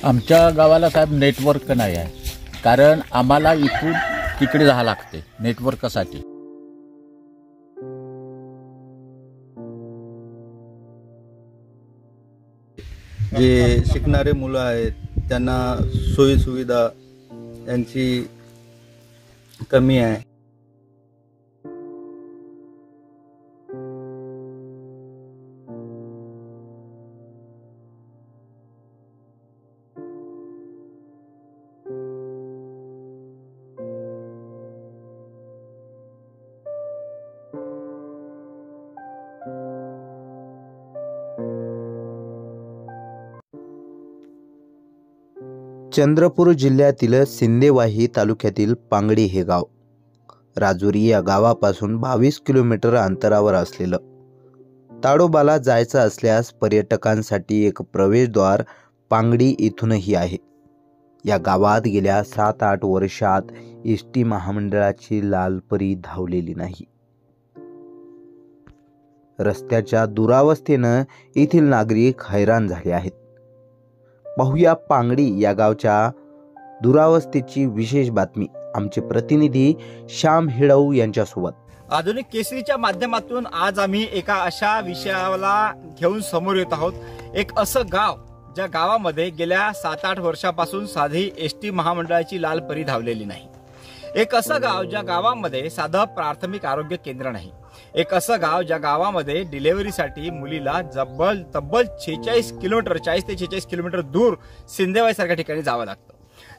आमच्या गावाला साहेब नेटवर्क नाही आहे, कारण आम्हाला इथून तिकडे जावं लागते नेटवर्कसाठी. जे शिकणारे मुलं आहेत त्यांना सोयी सुविधा यांची कमी आहे. चंद्रपूर जिल्ह्यातील सिंदेवाही तालुक्यातील पांगडी हे गाव राजुरी या गावापासून 22 किलोमीटर अंतरावर असलेलं. ताडोबाला जायचं असल्यास पर्यटकांसाठी एक प्रवेशद्वार पांगडी इथूनही आहे. या गावात गेल्या 7-8 वर्षात एसटी महामंडळाची लालपरी धावलेली नाही. रस्त्याच्या दुरावस्थेनं येथील नागरिक हैराण झाले आहेत. पाहूया पांगडी या गावच्या दुरावस्थेची विशेष बातमी आमचे प्रतिनिधी श्याम हिडऊ यांच्यासोबत. आधुनिक केसरीच्या माध्यमातून आज आम्ही एका अशा विषयाला घेऊन समोर येत आहोत. एक असं गाव ज्या गावामध्ये गेल्या 7-8 वर्षापासून साधी एसटी महामंडळाची लाल परी धावलेली नाही. एक असं गाव ज्या गावामध्ये साधं प्राथमिक आरोग्य केंद्र नाही. एक असं गाव ज्या गावामध्ये डिलिव्हरीसाठी मुलीला तब्बल 46 किलोमीटर 40 ते 46 किलोमीटर दूर सिंदेवाई सारख्या ठिकाणी जावं लागतं.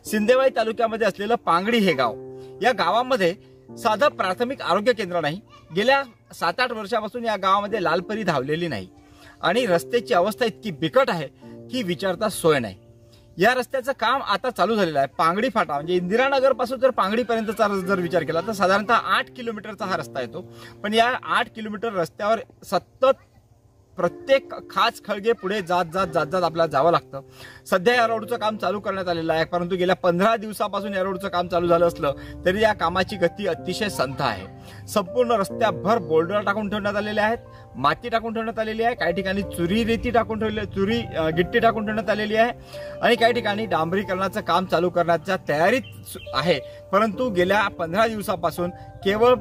सिंदेवाई तालुक्यामध्ये असलेलं पांगडी हे गाव, या गावामध्ये साधं प्राथमिक आरोग्य केंद्र नाही. गेल्या 7-8 वर्षापासून या गावामध्ये लालपरी धावलेली नाही आणि रस्त्याची अवस्था इतकी बिकट आहे की विचारता सोय नाही. या रस्त्याचं काम आता चालू झालेलं आहे. पांगडी फाटा म्हणजे इंदिरानगर पासून जर पांगडीपर्यंतचा जर विचार केला तर साधारणतः 8 किलोमीटरचा हा रस्ता येतो. पण या 8 किलोमीटर रस्त्यावर सतत प्रत्येक खाच खळगे पुढे जात आपल्याला जावं लागतं. सध्या या रोडचं काम चालू करण्यात आलेलं आहे, परंतु गेल्या 15 दिवसापासून या रोडचं काम चालू झालं असलं तरी या कामाची गती अतिशय संथ आहे. संपूर्ण रस्त्याभर बोल्डर टाकून ठेवण्यात आलेले आहेत, माती टाकून ठेवण्यात आलेली आहे, काही ठिकाणी चुरी गिट्टी टाकून ठेवण्यात आलेली आहे आणि काही ठिकाणी डांबरीकरणाचं काम चालू करण्याच्या तयारीत आहे. परंतु गेल्या 15 दिवसापासून केवळ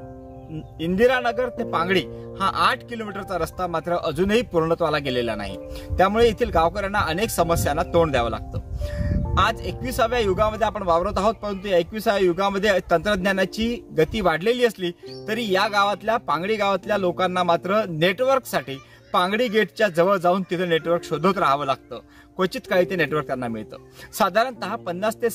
इंदिरानगर ते पांगडी हा 8 किलोमीटरचा रस्ता मात्र अजूनही पूर्णत्वाला गेलेला नाही. त्यामुळे येथील गावकऱ्यांना अनेक समस्यांना तोंड द्यावं लागतं. आज 21व्या युगामध्ये आपण वावरत आहोत, परंतु 21व्या युगामध्ये तंत्रज्ञानाची गती वाढलेली असली तरी या गावातल्या पांगडी गावातल्या लोकांना मात्र नेटवर्कसाठी पांगडी गेटच्या जवळ जाऊन तिथे नेटवर्क शोधत राहावं लागतं. क्वचित काही ते नेटवर्क त्यांना मिळतं. साधारणतः 50 ते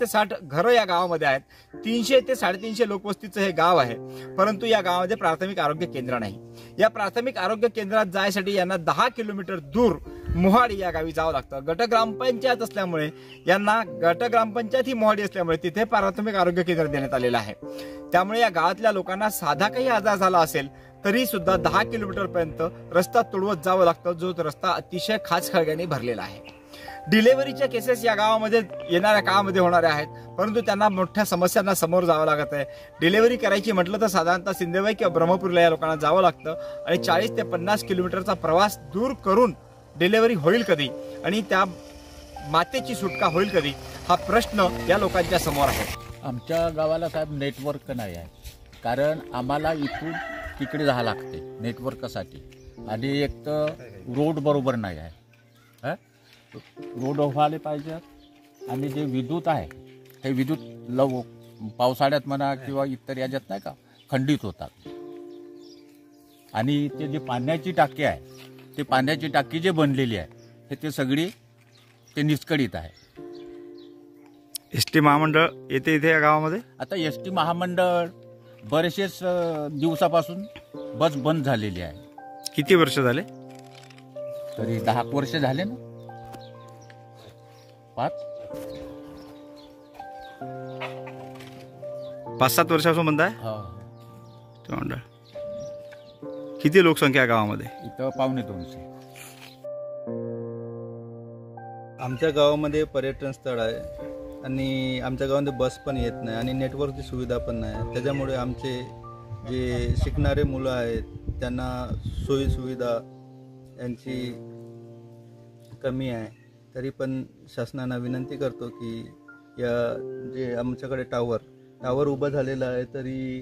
60 घरं या गावामध्ये आहेत. 300 ते 350 लोकवस्तीचं हे गाव आहे, परंतु या गावामध्ये प्राथमिक आरोग्य केंद्र नाही. या प्राथमिक आरोग्य केंद्रात जायसाठी यांना 10 किलोमीटर दूर मोहाडी या गावी जावं लागतं. गट ग्रामपंचायत असल्यामुळे यांना गट ग्रामपंचायत ही मोहाडी असल्यामुळे तिथे प्राथमिक आरोग्य केंद्र देण्यात आलेलं आहे. त्यामुळे या गावातल्या लोकांना साधा काही आजार झाला असेल तरी सुद्धा 10 किलोमीटर पर्यंत रस्ता तुडवत जावं लागतं, जो रस्ता अतिशय खाचखळग्याने भरलेला आहे. डिलिव्हरीच्या केसेस या गावामध्ये येणाऱ्या काळामध्ये होणाऱ्या आहेत, परंतु त्यांना मोठ्या समस्यांना समोर जावं लागत आहे. डिलिव्हरी करायची म्हटलं तर साधारणतः सिंदेवाई किंवा ब्रह्मपूरला या लोकांना जावं लागतं आणि 40 ते 50 किलोमीटरचा प्रवास दूर करून डिलिव्हरी होईल कधी आणि त्या मातेची सुटका होईल कधी हा प्रश्न या लोकांच्या समोर आहे. आमच्या गावाला साहेब नेटवर्क नाही आहे, कारण आम्हाला इथून तिकडे जावं लागते नेटवर्कसाठी आणि एक तर रोड बरोबर नाही आहे. रोड व्हायला पाहिजेत आणि जे विद्युत आहे हे विद्युत पावसाळ्यात म्हणा किंवा इतर याच्यात नाही का खंडित होतात. आणि ते जे पाण्याची टाकी आहे ते पाण्याची टाकी जे बनलेली आहे ते सगळी ते निष्कळीत आहे. एसटी महामंडळ येते इथे या गावामध्ये. आता एसटी महामंडळ बरेचसेच दिवसापासून बस बंद झालेली आहे. किती वर्ष झाले? तरी 10 वर्ष झाले ना. 5-7 वर्षापासून बंद आहे. हो. किती लोकसंख्या आहे गावामध्ये? इथं 250. आमच्या गावामध्ये पर्यटन स्थळ आहे आणि आमच्या गावामध्ये बस पण येत नाही आणि नेटवर्कची सुविधा पण नाही. त्याच्यामुळे आमचे जे शिकणारे मुलं आहेत त्यांना सोयी सुविधा यांची कमी आहे. तरी पण शासनाला विनंती करतो की या जे आमच्याकडे टावर उभं झालेलं आहे तरी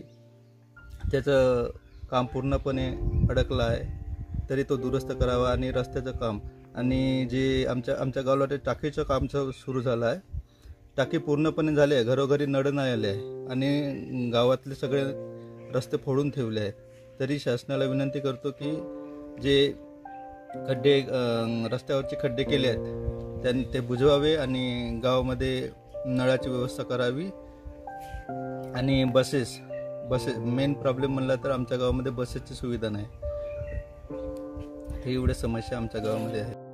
त्याचं काम पूर्णपणे अडकलं आहे, तरी तो दुरुस्त करावा आणि रस्त्याचं काम आणि जे आमच्या गावाला ते टाकीचं काम सुरू झालं आहे. टाकी पूर्णपणे झाली आहे, घरोघरी नळ नाही आले आहे आणि गावातले सगळे रस्ते फोडून ठेवले आहेत. तरी शासनाला विनंती करतो की जे खड्डे रस्त्यावरचे खड्डे केले आहेत ते बुजवावे आणि गावामध्ये नळाची व्यवस्था करावी. आणि बसेस मेन प्रॉब्लेम म्हणला तर आमच्या गावामध्ये बसेसची सुविधा नाही. हे एवढे समस्या आमच्या गावामध्ये आहे.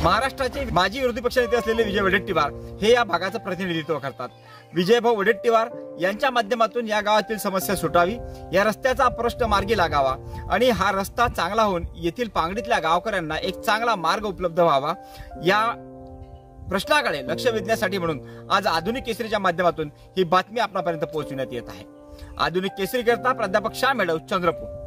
महाराष्ट्राचे माजी विरोधी पक्षनेते असलेले विजय वडेट्टीवार हे या भागाचं प्रतिनिधित्व करतात. विजयभाऊ वडेट्टीवार यांच्या माध्यमातून या गावातील समस्या सुटावी, या रस्त्याचा प्रश्न मार्गी लागावा आणि हा रस्ता चांगला होऊन येथील पांगडीतल्या गावकऱ्यांना एक चांगला मार्ग उपलब्ध व्हावा, या प्रश्नाकडे लक्ष वेधण्यासाठी म्हणून आज आधुनिक केसरीच्या माध्यमातून ही बातमी आपल्यापर्यंत पोहोचविण्यात येत आहे. आधुनिक केसरी करता प्राध्यापक श्याम मेडव, चंद्रपूर.